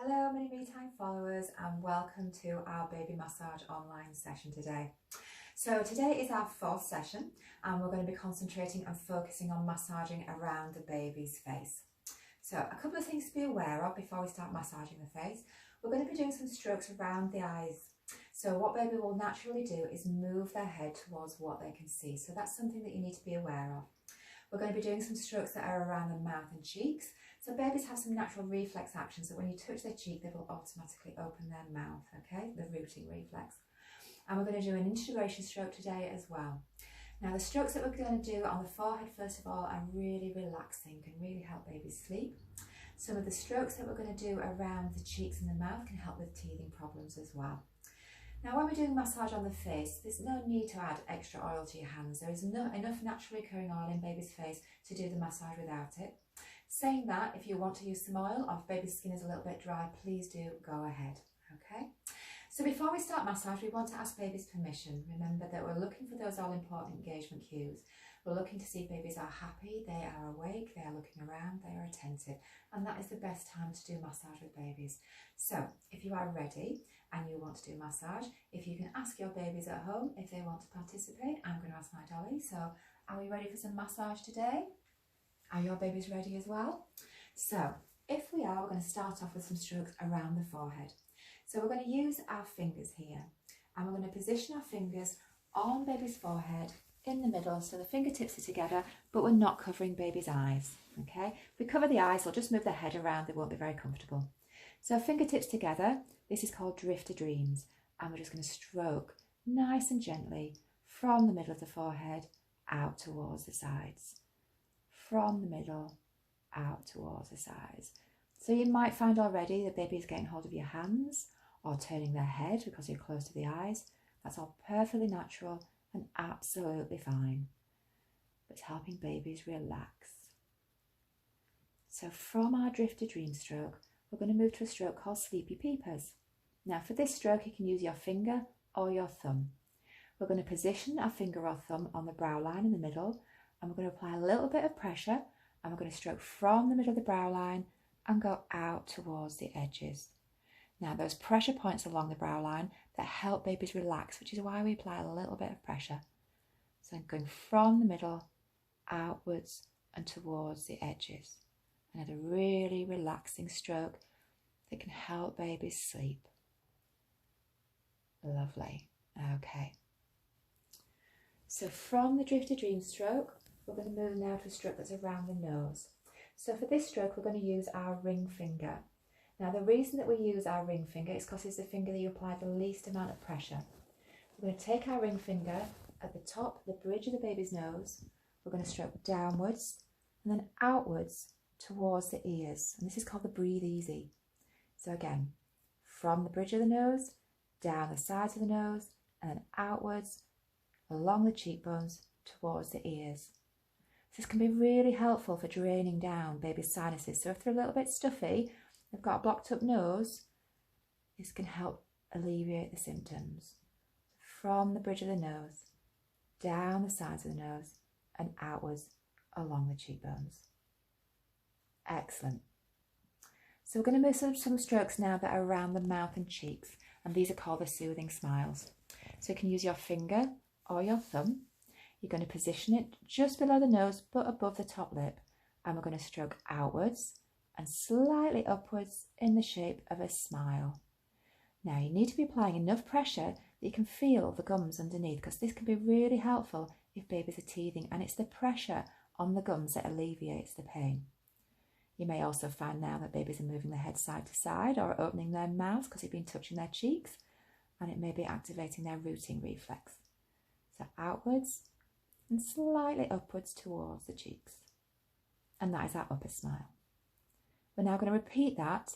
Hello Mini Me Time followers, and welcome to our baby massage online session today. So today is our fourth session and we're going to be concentrating and focusing on massaging around the baby's face. So a couple of things to be aware of before we start massaging the face. We're going to be doing some strokes around the eyes. So what baby will naturally do is move their head towards what they can see. So that's something that you need to be aware of. We're going to be doing some strokes that are around the mouth and cheeks. So babies have some natural reflex actions that when you touch their cheek, they will automatically open their mouth, okay? The rooting reflex. And we're going to do an integration stroke today as well. Now the strokes that we're going to do on the forehead, first of all, are really relaxing, can really help babies sleep. Some of the strokes that we're going to do around the cheeks and the mouth can help with teething problems as well. Now when we're doing massage on the face, there's no need to add extra oil to your hands. There is enough naturally occurring oil in baby's face to do the massage without it. Saying that, if you want to use some oil or if baby's skin is a little bit dry, please do go ahead, okay? So before we start massage, we want to ask baby's permission. Remember that we're looking for those all-important engagement cues. We're looking to see if babies are happy, they are awake, they are looking around, they are attentive, and that is the best time to do massage with babies. So if you are ready and you want to do massage, if you can ask your babies at home if they want to participate. I'm going to ask my dolly. So are we ready for some massage today? Are your babies ready as well? So if we are, we're going to start off with some strokes around the forehead. So we're going to use our fingers here and we're going to position our fingers on baby's forehead in the middle so the fingertips are together, but we're not covering baby's eyes, okay? If we cover the eyes, they'll just move their head around, they won't be very comfortable. So fingertips together, this is called Drifter Dreams, and we're just going to stroke nice and gently from the middle of the forehead out towards the sides. From the middle out towards the sides. So you might find already that baby is getting hold of your hands or turning their head because you're close to the eyes. That's all perfectly natural and absolutely fine. But it's helping babies relax. So from our Drifter Dream stroke, we're going to move to a stroke called Sleepy Peepers. Now for this stroke, you can use your finger or your thumb. We're going to position our finger or thumb on the brow line in the middle, and we're going to apply a little bit of pressure, and we're going to stroke from the middle of the brow line and go out towards the edges. Now those pressure points along the brow line that help babies relax, which is why we apply a little bit of pressure. So I'm going from the middle, outwards and towards the edges. Another really relaxing stroke that can help babies sleep. Lovely. Okay. So from the Drifter Dream stroke, we're going to move now to a stroke that's around the nose. So for this stroke, we're going to use our ring finger. Now the reason that we use our ring finger is because it's the finger that you apply the least amount of pressure. We're going to take our ring finger at the top, the bridge of the baby's nose. We're going to stroke downwards and then outwards towards the ears. And this is called the breathe easy. So again, from the bridge of the nose, down the sides of the nose, and then outwards, along the cheekbones, towards the ears. This can be really helpful for draining down baby's sinuses. So if they're a little bit stuffy, they've got a blocked up nose, this can help alleviate the symptoms. From the bridge of the nose, down the sides of the nose, and outwards along the cheekbones. Excellent. So we're going to move some strokes now that are around the mouth and cheeks, and these are called the soothing smiles. So you can use your finger or your thumb. You're going to position it just below the nose but above the top lip, and we're going to stroke outwards and slightly upwards in the shape of a smile. Now you need to be applying enough pressure that you can feel the gums underneath, because this can be really helpful if babies are teething, and it's the pressure on the gums that alleviates the pain. You may also find now that babies are moving their head side to side or opening their mouths because you've been touching their cheeks, and it may be activating their rooting reflex. So outwards and slightly upwards towards the cheeks. And that is our upper smile. We're now going to repeat that,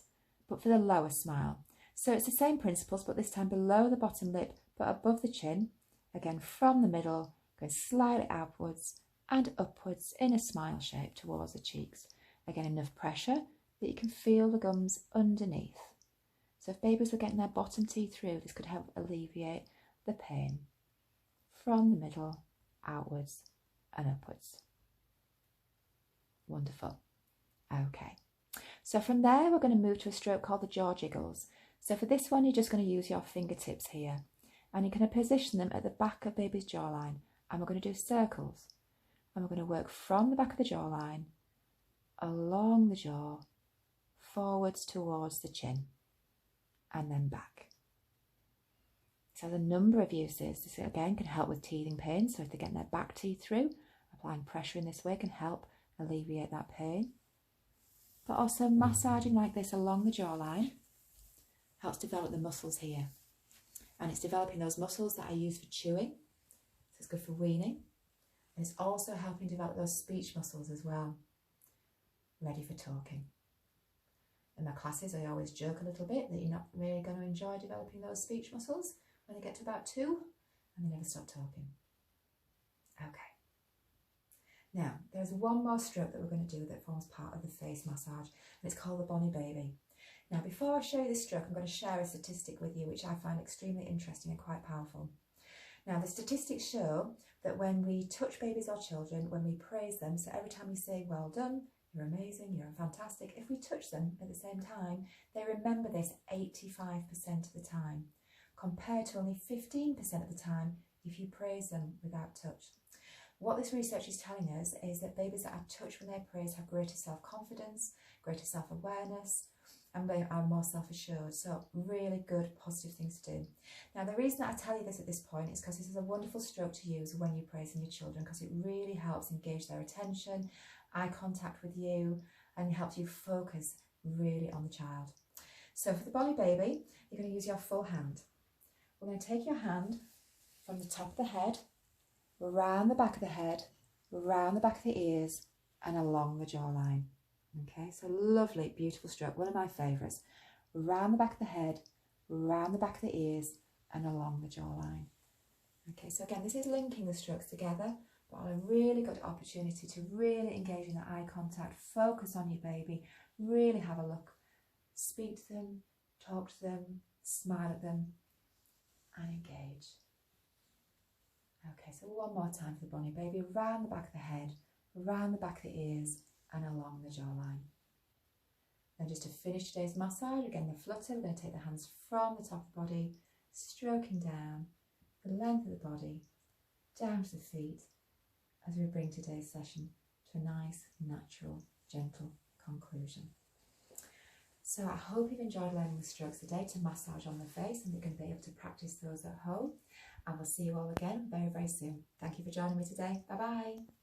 but for the lower smile. So it's the same principles, but this time below the bottom lip, but above the chin. Again, from the middle, going slightly outwards and upwards in a smile shape towards the cheeks. Again, enough pressure that you can feel the gums underneath. So if babies were getting their bottom teeth through, this could help alleviate the pain. From the middle, outwards and upwards. Wonderful. Okay. So from there, we're going to move to a stroke called the jaw jiggles. So for this one, you're just going to use your fingertips here, and you're going to position them at the back of baby's jawline, and we're going to do circles. And we're going to work from the back of the jawline, along the jaw, forwards towards the chin, and then back. This has a number of uses. This again can help with teething pain, so if they're getting their back teeth through, applying pressure in this way can help alleviate that pain. But also massaging like this along the jawline helps develop the muscles here. And it's developing those muscles that I use for chewing, so it's good for weaning. And it's also helping develop those speech muscles as well, ready for talking. In my classes, I always joke a little bit that you're not really going to enjoy developing those speech muscles when they get to about 2 and they never stop talking. Okay. Now, there's one more stroke that we're going to do that forms part of the face massage, and it's called the Bonnie Baby. Now, before I show you this stroke, I'm going to share a statistic with you which I find extremely interesting and quite powerful. Now, the statistics show that when we touch babies or children, when we praise them, so every time we say, well done, you're amazing, you're fantastic, if we touch them at the same time, they remember this 85% of the time, compared to only 15% of the time if you praise them without touch. What this research is telling us is that babies that are touched when they're praised have greater self-confidence, greater self-awareness, and they are more self-assured. So really good, positive things to do. Now, the reason that I tell you this at this point is because this is a wonderful stroke to use when you're praising your children, because it really helps engage their attention, eye contact with you, and helps you focus really on the child. So for the Bonnie Baby, you're going to use your full hand. We're going to take your hand from the top of the head, around the back of the head, around the back of the ears, and along the jawline. Okay, so lovely, beautiful stroke, one of my favourites. Around the back of the head, around the back of the ears, and along the jawline. Okay, so again, this is linking the strokes together, but a really good opportunity to really engage in that eye contact, focus on your baby, really have a look, speak to them, talk to them, smile at them, and engage. Okay, so one more time for the Bonnie Baby, around the back of the head, around the back of the ears, and along the jawline. Then just to finish today's massage, again the flutter, we're going to take the hands from the top of the body, stroking down the length of the body, down to the feet, as we bring today's session to a nice, natural, gentle conclusion. So I hope you've enjoyed learning the strokes today to massage on the face, and you're going to be able to practice those at home. And we'll see you all again very, very soon. Thank you for joining me today. Bye-bye.